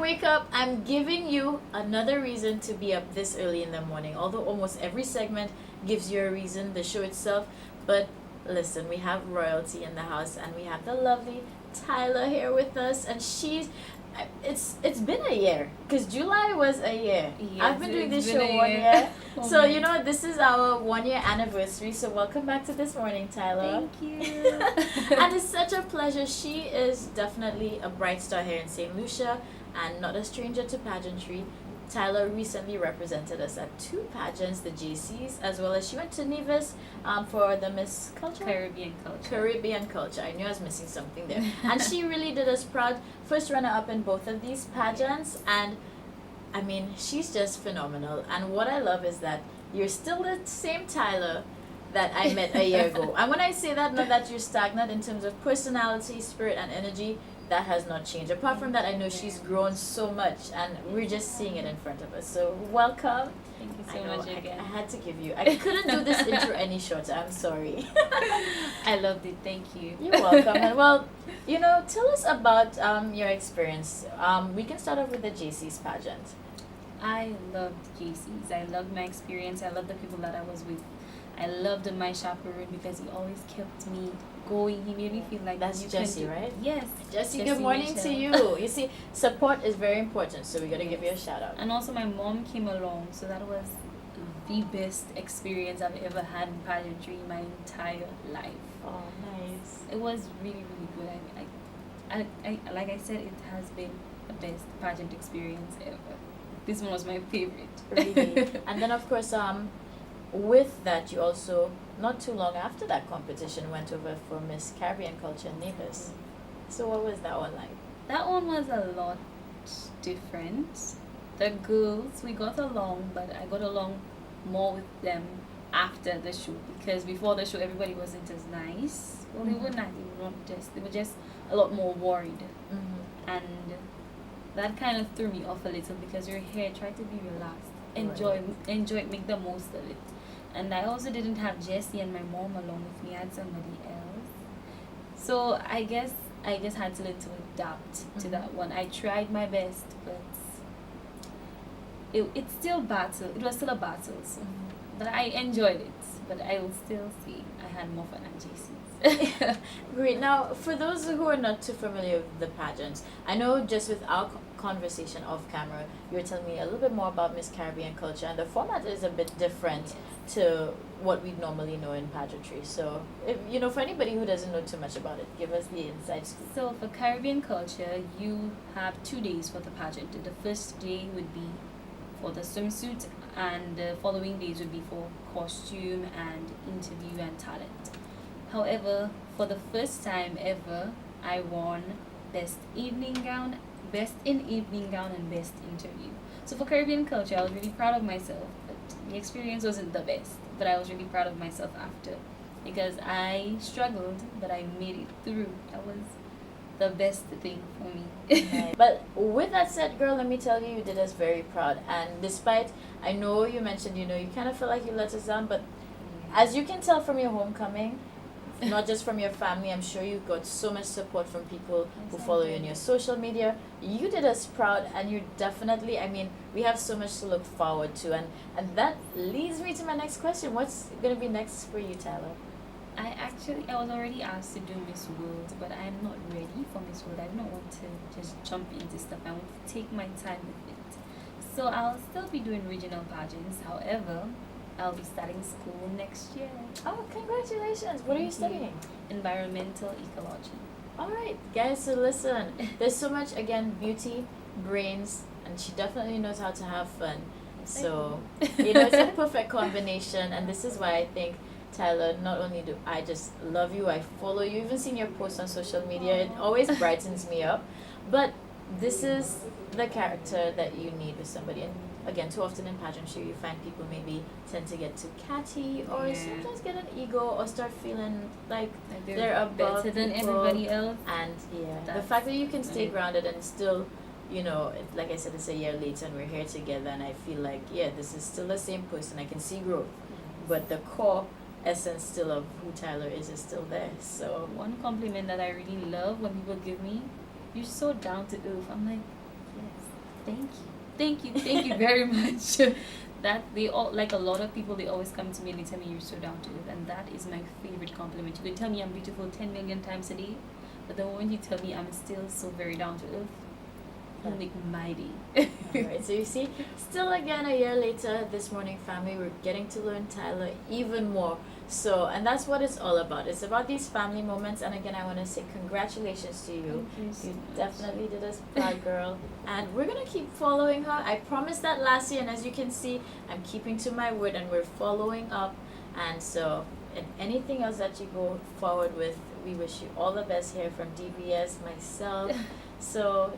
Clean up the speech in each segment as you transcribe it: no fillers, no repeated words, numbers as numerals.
wake up, I'm giving you another reason to be up this early in the morning. Although almost every segment gives you a reason, the show itself. But listen, we have royalty in the house, and we have the lovely Tyler here with us, and it's been a year because July was a year. I've been doing this show 1 year. Oh So, my- this is our 1 year anniversary. So, welcome back to This Morning, Tyler. Thank you. And it's such a pleasure. She is definitely a bright star here in St. Lucia and not a stranger to pageantry. Tyler recently represented us at 2 pageants, the JCs, as well as she went to Nevis for the Miss Culture? Caribbean culture. Caribbean culture. I knew I was missing something there. And she really did us proud. First runner up in both of these pageants. And I mean, she's just phenomenal. And what I love is that you're still the same Tyler that I met a year ago. And when I say that, not that you're stagnant in terms of personality, spirit, and energy, that has not changed. Apart from that, I know she's grown so much, and we're just seeing it in front of us. So, welcome. Thank you I so know, much I again. had to give you. I couldn't do this intro any shorter. I'm sorry. I loved it. Thank you. You're welcome. And well, tell us about your experience. We can start off with the JC's pageant. I loved JC's. I loved my experience. I loved the people that I was with. I loved my chaperone because he always kept me going. He made me feel like That's you Jesse, can do- right? Yes. Jesse, good morning to you. You see, support is very important, so we gotta give you a shout out. And also my mom came along, so that was the best experience I've ever had in pageantry in my entire life. Oh, nice. It was really, really good. I like I said, it has been the best pageant experience ever. This one was my favorite. Really. And then, of course, with that, you also, not too long after that competition, went over for Miss Caribbean Culture in Nevis. So, what was that one like? That one was a lot different. The girls, we got along, but I got along more with them after the show because before the show, everybody wasn't as nice. Well, they were Mhm. not. They were just a lot more worried, Mm-hmm. and that kind of threw me off a little because you're here, try to be relaxed, enjoy it, make the most of it. And I also didn't have Jessie and my mom along with me. I had somebody else. So I guess I just had to learn to adapt to Mhm. that one. I tried my best, but it's still battle. It was still a battle. So, but I enjoyed it. But I will still say I had more fun at JC's. Great. Now, for those who are not too familiar with the pageants, I know just with our conversation off camera, you were telling me a little bit more about Miss Caribbean Culture, and the format is a bit different to what we normally know in pageantry. So, for anybody who doesn't know too much about it, give us the inside scoop. So for Caribbean culture, you have 2 days for the pageant. The first day would be for the swimsuit, and the following days would be for costume and interview and talent. However, for the first time ever, I won best in evening gown, and best interview. So for Caribbean culture, I was really proud of myself, but the experience wasn't the best. But I was really proud of myself after because I struggled, but I made it through. That was the best thing for me. Right. But with that said, girl, let me tell you, you did us very proud. And despite, I know you mentioned, you kind of feel like you let us down, but as you can tell from your homecoming, not just from your family, I'm sure you got so much support from people who follow you on your social media. You did us proud, and you definitely, we have so much to look forward to. And that leads me to my next question. What's going to be next for you, Tyler? I was already asked to do Miss World, but I am not ready for Miss World. I do not want to just jump into stuff. I want to take my time with it. So I'll still be doing regional pageants. However, I'll be starting school next year. Oh, congratulations. What are you Thank you. studying? Environmental ecology. All right, guys, so listen. There's so much, again, beauty, brains, and she definitely knows how to have fun. So, it's a perfect combination, and this is why I think, Tyler, not only do I just love you, I follow you, even seeing your posts on social media, it always brightens me up. But this is the character that you need with somebody. And again, too often in pageantry, you find people maybe tend to get too catty or Yeah. sometimes get an ego or start feeling like Like they're above better than people. everybody else. And the That's fact that you can stay right. grounded and still, like I said, it's a year later and we're here together, and I feel like, this is still the same person. I can see growth, but the core essence still of who Tyler is still there. So, One compliment that I really love when people give me, you're so down to earth. I'm like, yes. Thank you very much. That they all, like a lot of people, they always come to me and they tell me you're so down to earth, and that is my favorite compliment. You could tell me I'm beautiful 10 million times a day, but the moment you tell me I'm still so very down to earth, you make my day. Alright, so you see, still again a year later, this morning, family, we're getting to learn Tyler even more. So, and that's what it's all about. It's about these family moments. And again, I want to say congratulations to you. Thank you so You much. definitely did us proud, girl. And we're gonna keep following her. I promised that last year, and as you can see, I'm keeping to my word, and we're following up. And so, and anything else that you go forward with, we wish you all the best here from DBS, myself. So,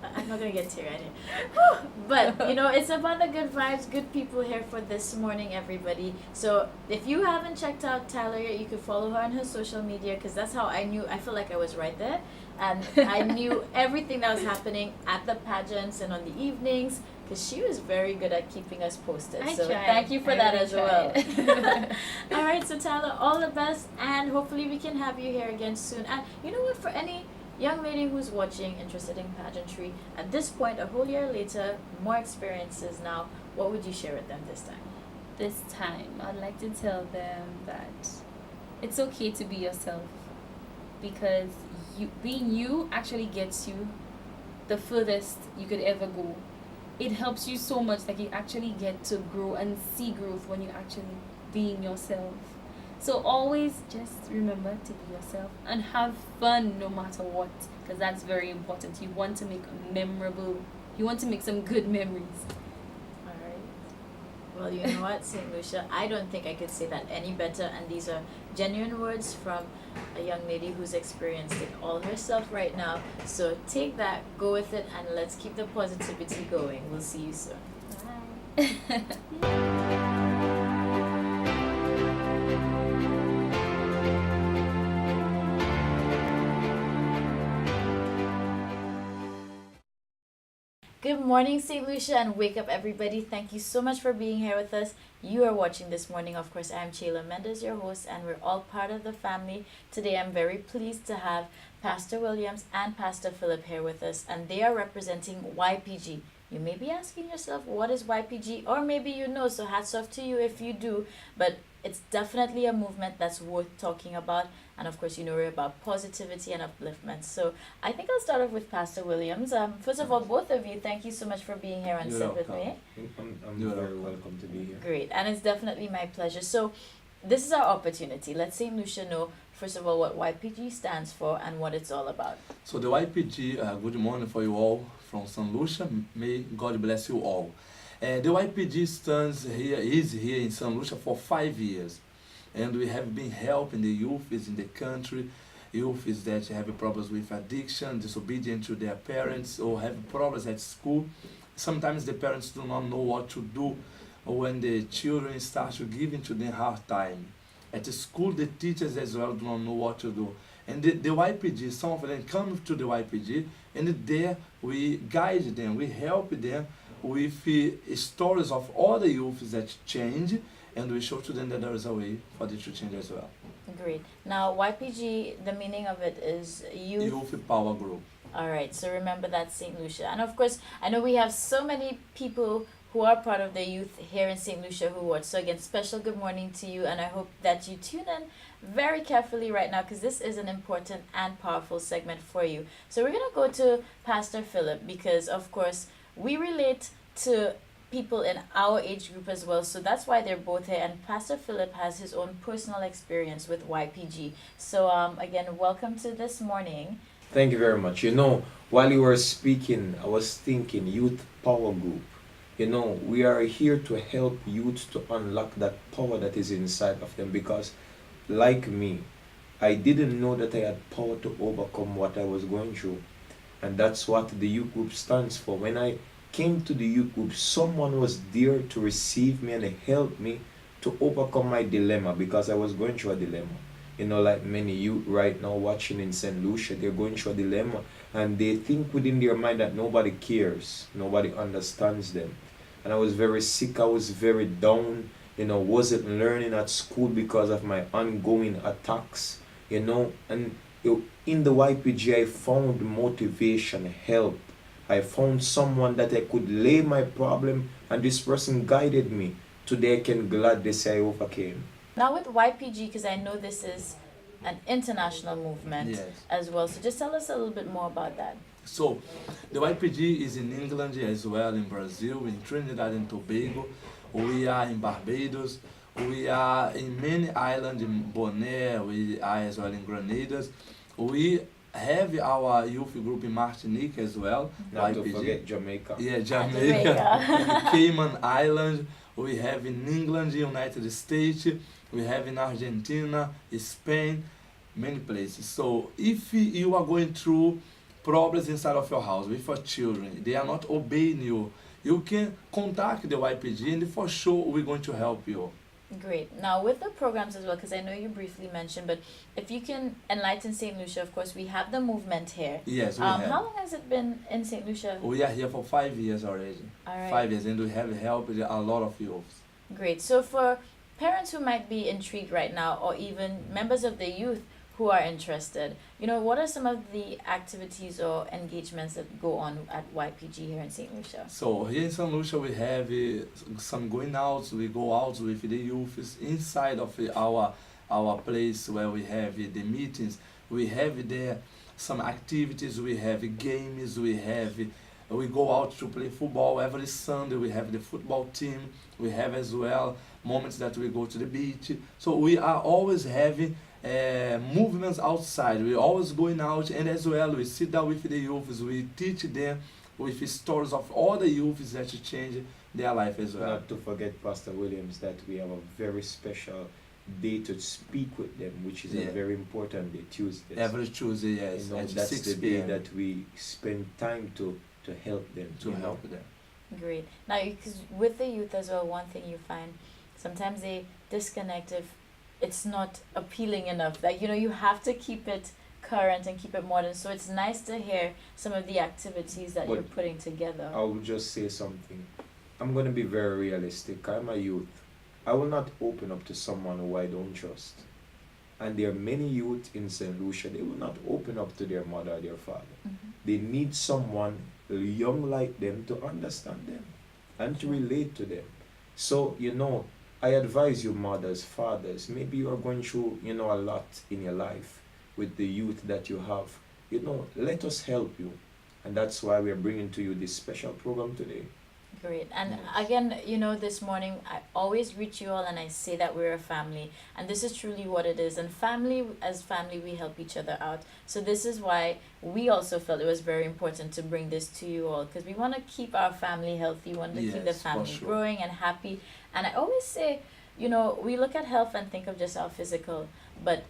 I'm not gonna get teary-eyed here. But, you know, it's about the good vibes, good people here for this morning, everybody. So, if you haven't checked out Tyler yet, you can follow her on her social media, because that's how I knew, I feel like I was right there. And I knew everything that was happening at the pageants and on the evenings, because she was very good at keeping us posted. I So, tried. thank you for I that really as well. tried. All right, so Tyler, all the best, and hopefully we can have you here again soon. And you know what, for any young lady who's watching, interested in pageantry, at this point, a whole year later, more experiences now, what would you share with them this time? This time, I'd like to tell them that it's okay to be yourself, because being you actually gets you the furthest you could ever go. It helps you so much, like you actually get to grow and see growth when you're actually being yourself. So always just remember to be yourself and have fun no matter what, because that's very important. You want to make you want to make some good memories. All right. Well, you know what, St. Lucia, I don't think I could say that any better, and these are genuine words from a young lady who's experienced it all herself right now. So take that, go with it, and let's keep the positivity going. We'll see you soon. Bye. Good morning, St. Lucia, and wake up, everybody. Thank you so much for being here with us. You are watching this morning. Of course, I'm Chayla Mendes, your host, and we're all part of the family. Today, I'm very pleased to have Pastor Williams and Pastor Philip here with us, and they are representing YPG. You may be asking yourself, what is YPG? Or maybe you know, so hats off to you if you do. But it's definitely a movement that's worth talking about. And of course, you know, we're about positivity and upliftment. So I think I'll start off with Pastor Williams. First of all, both of you, thank you so much for being here and You're sit with welcome. me. I'm You're very welcome. welcome to be here. Great, and it's definitely my pleasure. So, this is our opportunity. Let's St. Lucia know, first of all, what YPG stands for and what it's all about. So the YPG, good morning for you all from St. Lucia. May God bless you all. The YPG is here in St. Lucia for 5 years. And we have been helping the youth in the country, youth that have problems with addiction, disobedient to their parents, or have problems at school. Sometimes the parents do not know what to do when the children start to give into them hard time. At the school, the teachers as well do not know what to do. And the YPG, some of them come to the YPG, and there we guide them, we help them with stories of all the youths that change, and we show to them that there is a way for them to change as well. Great. Now, YPG, the meaning of it is youth. Youth Power Group. All right, so remember that, St. Lucia. And of course, I know we have so many people who are part of the youth here in St. Lucia who watch. So again, special good morning to you, and I hope that you tune in very carefully right now, because this is an important and powerful segment for you. So we're going to go to Pastor Philip, because of course we relate to people in our age group as well, so that's why they're both here. And Pastor Philip has his own personal experience with YPG. So again, welcome to this morning. Thank you very much. You know, while you were speaking, I was thinking Youth Power Group. You know, we are here to help youth to unlock that power that is inside of them, because like me, I didn't know that I had power to overcome what I was going through. And that's what the youth group stands for. When I came to the youth group, someone was there to receive me and help me to overcome my dilemma, because I was going through a dilemma. You know, like many youth right now watching in St. Lucia, they're going through a dilemma, and they think within their mind that nobody cares, nobody understands them. And I was very sick, I was very down, you know, wasn't learning at school because of my ongoing attacks, you know. And in the YPG, I found motivation, help, I found someone that I could lay my problem, and this person guided me. Today I can gladly say I overcame. Now with YPG, because I know this is an international movement Yes. as well. So just tell us a little bit more about that. So, the YPG is in England as well, in Brazil, in Trinidad and Tobago. We are in Barbados. We are in many islands, in Bonaire. We are as well in Grenada. We have our youth group in Martinique as well. Not to YPG. forget Jamaica. Yeah, Jamaica. Jamaica, Cayman Island. We have in England, United States. We have in Argentina, Spain, many places. So if you are going through problems inside of your house with your children, they are not obeying you, you can contact the YPG and for sure we're going to help you. Great. Now with the programs as well, because I know you briefly mentioned, but if you can enlighten St. Lucia, of course, we have the movement here. Yes, we have. How long has it been in St. Lucia? We are here for 5 years already. All right. 5 years, and we have helped a lot of youths. Great. So for parents who might be intrigued right now, or even members of the youth who are interested, what are some of the activities or engagements that go on at YPG here in St. Lucia? So here in St. Lucia we have some going out, we go out with the youths inside of our place where we have the meetings. We have there some activities, we have games, we go out to play football every Sunday, we have the football team, we have as well moments that we go to the beach. So we are always having movements outside. We're always going out, and as well we sit down with the youths, we teach them with stories of all the youths that change their life as well. Not to forget, Pastor Williams, that we have a very special day to speak with them, which is Yeah. a very important day, Tuesday. Every Tuesday, yes, at That's 6 the day p.m. that we spend time to help them. to help them. Great. Now, because with the youth as well, one thing you find, sometimes they disconnect if it's not appealing enough. Like, you have to keep it current and keep it modern. So it's nice to hear some of the activities that But you're putting together. I will just say something. I'm going to be very realistic. I'm a youth. I will not open up to someone who I don't trust. And there are many youth in St. Lucia, they will not open up to their mother or their father. Mhm. They need someone young like them to understand them and to relate to them. So, I advise you, mothers, fathers, maybe you are going through, a lot in your life with the youth that you have. Let us help you. And that's why we are bringing to you this special program today. Great. And Yes. again, this morning, I always reach you all and I say that we're a family. And this is truly what it is. And as family, we help each other out. So this is why we also felt it was very important to bring this to you all, because we want to keep our family healthy. We want to keep the Yes, for family sure. growing and happy. And I always say, we look at health and think of just our physical. But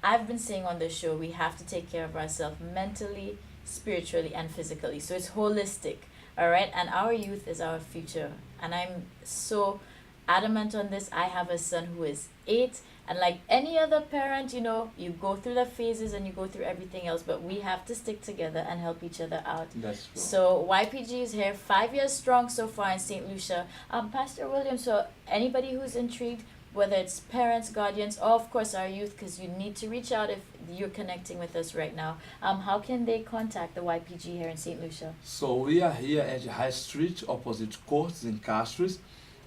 I've been saying on the show, we have to take care of ourselves mentally, spiritually, and physically. So it's holistic. All right, and our youth is our future, and I'm so adamant on this. I have a son who is 8, and like any other parent, you go through the phases and you go through everything else, but we have to stick together and help each other out. That's true. So YPG is here, 5 years strong so far in St. Lucia. Pastor William, so anybody who's intrigued, whether it's parents, guardians, or of course our youth, because you need to reach out if you're connecting with us right now. How can they contact the YPG here in St. Lucia? So we are here at High Street, opposite Courts in Castries.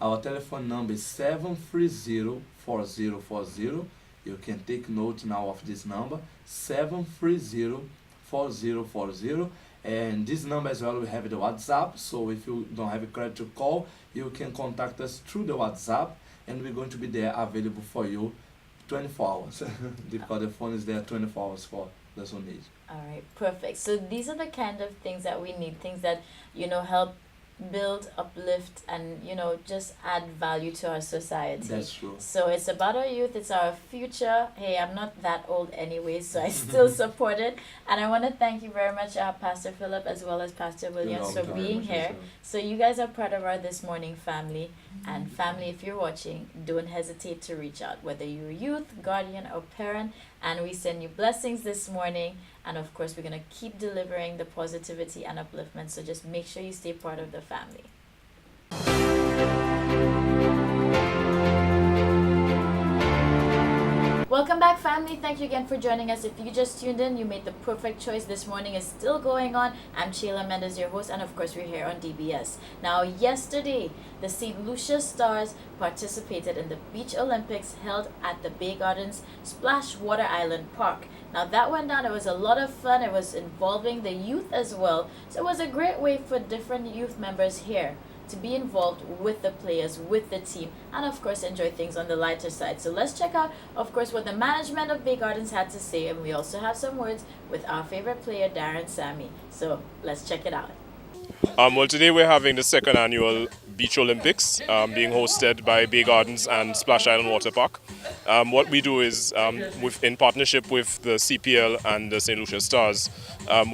Our telephone number is 730-4040. You can take note now of this number, 730-4040. And this number as well, we have the WhatsApp. So if you don't have a credit to call, you can contact us through the WhatsApp, and we're going to be there available for you 24 hours. Because the phone is there 24 hours for those who need. All right, perfect. So these are the kind of things that we need, things that, help build, uplift, and, just add value to our society. That's true. So it's about our youth, it's our future. Hey, I'm not that old anyway, so I still support it. And I want to thank you very much, Pastor Philip, as well as Pastor Williams, for Welcome. being here. So you guys are part of our This Morning family. And family, if you're watching, don't hesitate to reach out, whether you're a youth, guardian, or parent. And we send you blessings this morning. And of course, we're going to keep delivering the positivity and upliftment. So just make sure you stay part of the family. Well, Welcome back, family. Thank you again for joining us. If you just tuned in, you made the perfect choice. This morning is still going on. I'm Sheila Mendes, your host, and of course, we're here on DBS. Now, yesterday, the St. Lucia Stars participated in the Beach Olympics held at the Bay Gardens Splash Water Island Park. Now, that went down. It was a lot of fun. It was involving the youth as well. So it was a great way for different youth members here to be involved with the players, with the team, and of course enjoy things on the lighter side. So let's check out, of course, what the management of Bay Gardens had to say, and we also have some words with our favorite player, Darren Sammy. So let's check it out. Well, today we're having the second annual Beach Olympics being hosted by Bay Gardens and Splash Island Water Park. What we do is, in partnership with the CPL and the St. Lucia Stars,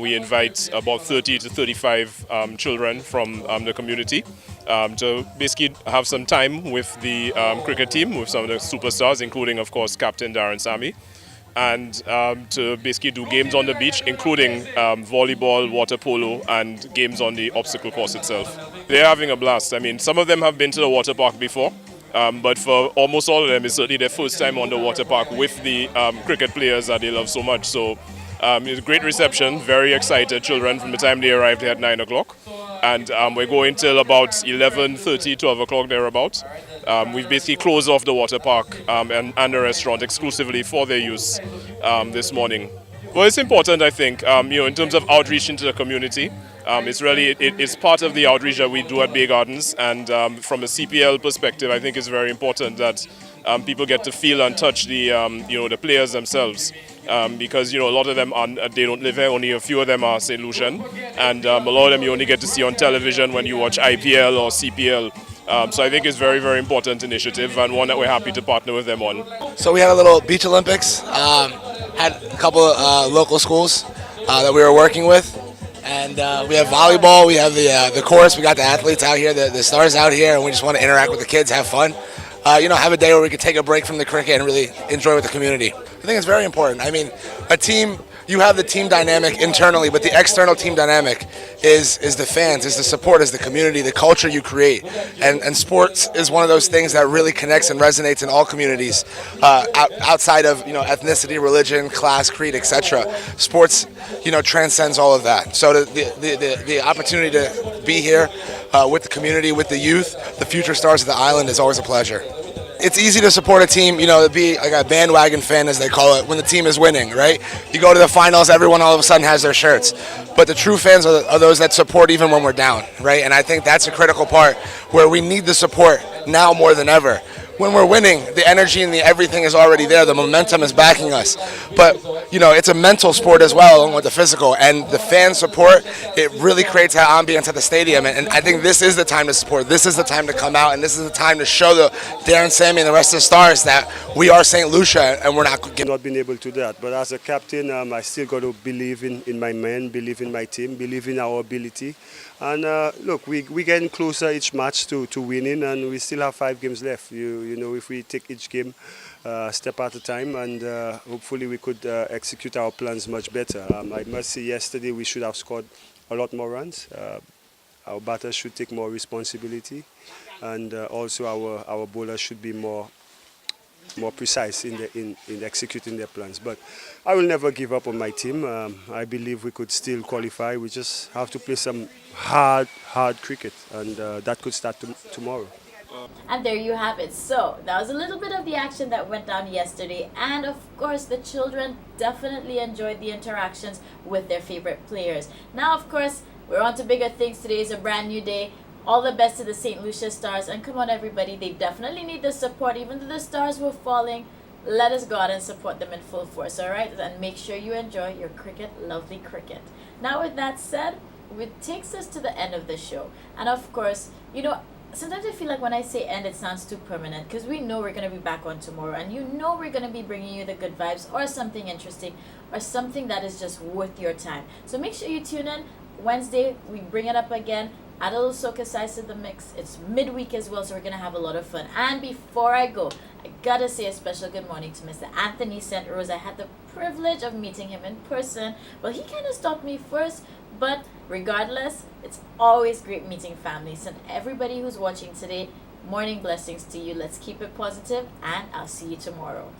we invite about 30 to 35 children from the community to basically have some time with the cricket team, with some of the superstars, including, of course, Captain Darren Sammy, and to basically do games on the beach, including volleyball, water polo, and games on the obstacle course itself. They're having a blast. I mean, some of them have been to the water park before, but for almost all of them, it's certainly their first time on the water park with the cricket players that they love so much. So it's a great reception, very excited children from the time they arrived here at 9 o'clock. And we're going till about 11:30, 12 o'clock thereabouts. We've basically closed off the water park and the restaurant exclusively for their use this morning. Well, it's important, I think, in terms of outreach into the community. It's part of the outreach that we do at Bay Gardens, and from a CPL perspective, I think it's very important that people get to feel and touch the the players themselves, because a lot of them they don't live here. Only a few of them are St. Lucian, and a lot of them you only get to see on television when you watch IPL or CPL. So I think it's a very, very important initiative, and one that we're happy to partner with them on. So we had a little Beach Olympics, had a couple of local schools that we were working with, and we have volleyball, we have the course, we got the athletes out here, the stars out here, and we just want to interact with the kids, have fun. Have a day where we could take a break from the cricket and really enjoy with the community. I think it's very important. I mean, a team, you have the team dynamic internally, but the external team dynamic is the fans, is the support, is the community, the culture you create. And sports is one of those things that really connects and resonates in all communities, outside of ethnicity, religion, class, creed, etc. Sports, transcends all of that. So the opportunity to be here with the community, with the youth, the future stars of the island is always a pleasure. It's easy to support a team, to be like a bandwagon fan, as they call it, when the team is winning, right? You go to the finals, everyone all of a sudden has their shirts. But the true fans are those that support even when we're down, right? And I think that's a critical part where we need the support now more than ever. When we're winning, the energy and the everything is already there. The momentum is backing us. But, it's a mental sport as well, along with the physical. And the fan support, it really creates that ambience at the stadium. And I think this is the time to support. This is the time to come out. And this is the time to show the Darren Sammy and the rest of the stars that we are St. Lucia and we're not been able to do that. But as a captain, I still got to believe in my men, believe in my team, believe in our ability. And look, we're getting closer each match to winning, and we still have 5 games left. If we take each game step at a time, and hopefully we could execute our plans much better. I must say, yesterday we should have scored a lot more runs. Our batters should take more responsibility, and also our bowlers should be more precise in executing their plans. But I will never give up on my team. I believe we could still qualify. We just have to play some hard cricket, and that could start tomorrow. And there you have it. So that was a little bit of the action that went down yesterday, and of course the children definitely enjoyed the interactions with their favorite players. Now of course we're on to bigger things. Today is a brand new day. All the best to the St. Lucia Stars, and come on everybody, they definitely need the support. Even though the stars were falling, let us go out and support them in full force, alright? And make sure you enjoy your cricket, lovely cricket. Now with that said, it takes us to the end of the show. And of course, sometimes I feel like when I say end, it sounds too permanent, because we know we're going to be back on tomorrow, and we're going to be bringing you the good vibes or something interesting or something that is just worth your time. So make sure you tune in. Wednesday, we bring it up again. Add a little soca size to the mix. It's midweek as well, so we're going to have a lot of fun. And before I go, I got to say a special good morning to Mr. Anthony St. Rose. I had the privilege of meeting him in person. Well, he kind of stopped me first, but regardless, it's always great meeting families. And everybody who's watching today, morning blessings to you. Let's keep it positive, and I'll see you tomorrow.